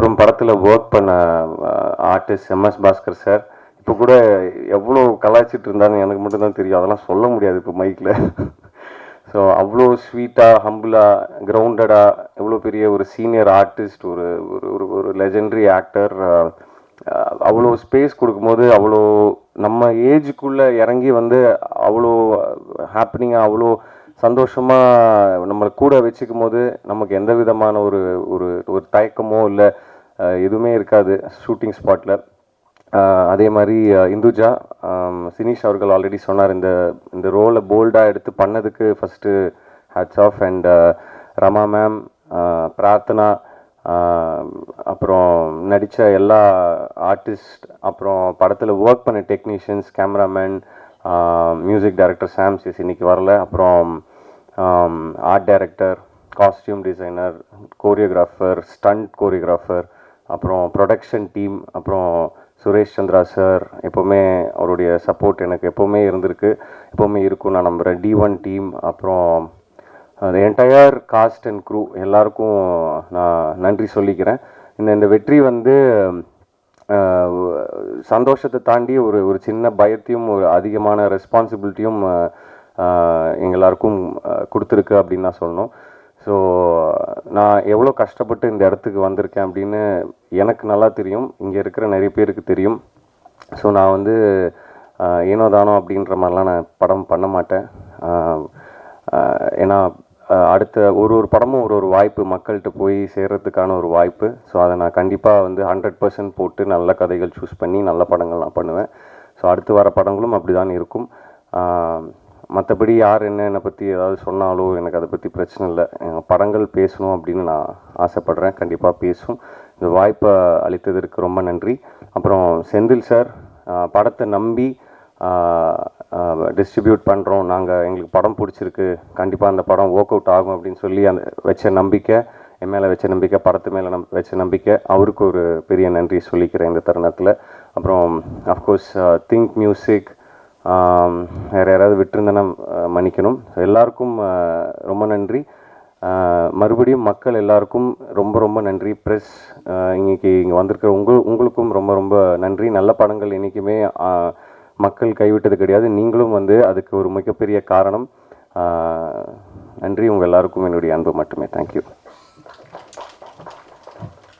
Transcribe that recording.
அப்புறம் படத்தில் ஒர்க் பண்ண ஆர்டிஸ்ட் எம்எஸ் பாஸ்கர் சார். இப்போ கூட எவ்வளோ கலாய்ச்சிட்டு இருந்தான்னு எனக்கு மட்டும்தான் தெரியும், அதெல்லாம் சொல்ல முடியாது இப்போ மைக்கில். ஸோ அவ்வளோ ஸ்வீட்டாக, ஹம்பிளாக, கிரவுண்டடாக, எவ்வளோ பெரிய ஒரு சீனியர் ஆர்டிஸ்ட், ஒரு ஒரு ஒரு லெஜெண்டரி ஆக்டர், அவ்வளோ ஸ்பேஸ் கொடுக்கும்போது, அவ்வளோ நம்ம ஏஜுக்குள்ளே இறங்கி வந்து அவ்வளோ ஹாப்பனிங்காக, அவ்வளோ சந்தோஷமாக நம்மளை கூட வச்சுக்கும் போது நமக்கு எந்த விதமான ஒரு ஒரு ஒரு தயக்கமோ இல்லை எதுவுமே இருக்காது ஷூட்டிங் ஸ்பாட்டில். அதே மாதிரி இந்துஜா, சினிஷ் அவர்கள் ஆல்ரெடி சொன்னார், இந்த ரோலை போல்டாக எடுத்து பண்ணதுக்கு first hats off. And Rama ma'am, Prarthana, அப்புறம் நடித்த எல்லா ஆர்டிஸ்ட், அப்புறம் படத்தில் ஒர்க் பண்ண technicians, cameraman, music director Sam CS இன்னைக்கு வரல, அப்புறம் art director, costume designer, choreographer, stunt choreographer, அப்புறம் ப்ரொடக்ஷன் டீம், அப்புறம் சுரேஷ் சந்திரா சார், எப்போவுமே அவருடைய சப்போர்ட் எனக்கு எப்போவுமே இருந்திருக்கு, எப்போவுமே இருக்கும் நான் நம்புகிறேன். D1 டீம், அப்புறம் அந்த என்டையர் காஸ்ட் அண்ட் க்ரூ எல்லாருக்கும் நான் நன்றி சொல்லிக்கிறேன். இந்த வெற்றி வந்து சந்தோஷத்தை தாண்டி ஒரு ஒரு சின்ன பயத்தையும் ஒரு அதிகமான ரெஸ்பான்சிபிலிட்டியும் எங்கள் எல்லாருக்கும் கொடுத்துருக்கு அப்படின்னு நான் சொல்லணும். ஸோ நான் எவ்வளோ கஷ்டப்பட்டு இந்த இடத்துக்கு வந்திருக்கேன் அப்படின்னு எனக்கு நல்லா தெரியும், இங்கே இருக்கிற நிறைய பேருக்கு தெரியும். ஸோ நான் வந்து ஏனோ தானோ அப்படின்ற மாதிரிலாம் நான் படம் பண்ண மாட்டேன். ஏன்னா அடுத்த ஒரு படமும் ஒரு வாய்ப்பு, மக்கள்கிட்ட போய் சேர்கிறதுக்கான ஒரு வாய்ப்பு. ஸோ அதை நான் கண்டிப்பாக வந்து 100% போட்டு நல்ல கதைகள் சூஸ் பண்ணி நல்ல படங்கள் நான் பண்ணுவேன். ஸோ அடுத்து வர படங்களும் அப்படி தான் இருக்கும். மற்றபடி யார் என்னை பற்றி ஏதாவது சொன்னாலோ எனக்கு அதை பற்றி பிரச்சனை இல்லை. படங்கள் பேசணும் அப்படின்னு நான் ஆசைப்பட்றேன், கண்டிப்பாக பேசும். இந்த வாய்ப்பை அளித்ததற்கு ரொம்ப நன்றி. அப்புறம் செந்தில் சார், படத்தை நம்பி டிஸ்ட்ரிபியூட் பண்ணுறோம் நாங்கள், எங்களுக்கு படம் பிடிச்சிருக்கு, கண்டிப்பாக அந்த படம் ஒர்க் அவுட் ஆகும் அப்படின்னு சொல்லி அந்த வச்ச நம்பிக்கை, என் மேலே வச்ச நம்பிக்கை, படத்து மேலே வச்ச நம்பிக்கை, அவருக்கு ஒரு பெரிய நன்றி சொல்லிக்கிறேன் இந்த தருணத்தில். அப்புறம் அஃப்கோர்ஸ் திங்க் மியூசிக், வேறு யாராவது விட்டுருந்தேன்னா மன்னிக்கணும். எல்லாருக்கும் ரொம்ப நன்றி. மறுபடியும் மக்கள் எல்லாருக்கும் ரொம்ப ரொம்ப நன்றி. ப்ரெஸ், இங்கே வந்திருக்கிற உங்களுக்கும் ரொம்ப ரொம்ப நன்றி. நல்ல படங்கள் என்றைக்குமே மக்கள் கைவிட்டது கிடையாது, நீங்களும் வந்து அதுக்கு ஒரு மிகப்பெரிய காரணம். நன்றி. உங்கள் எல்லாருக்கும் என்னுடைய அன்பு மட்டுமே. தேங்க்யூ.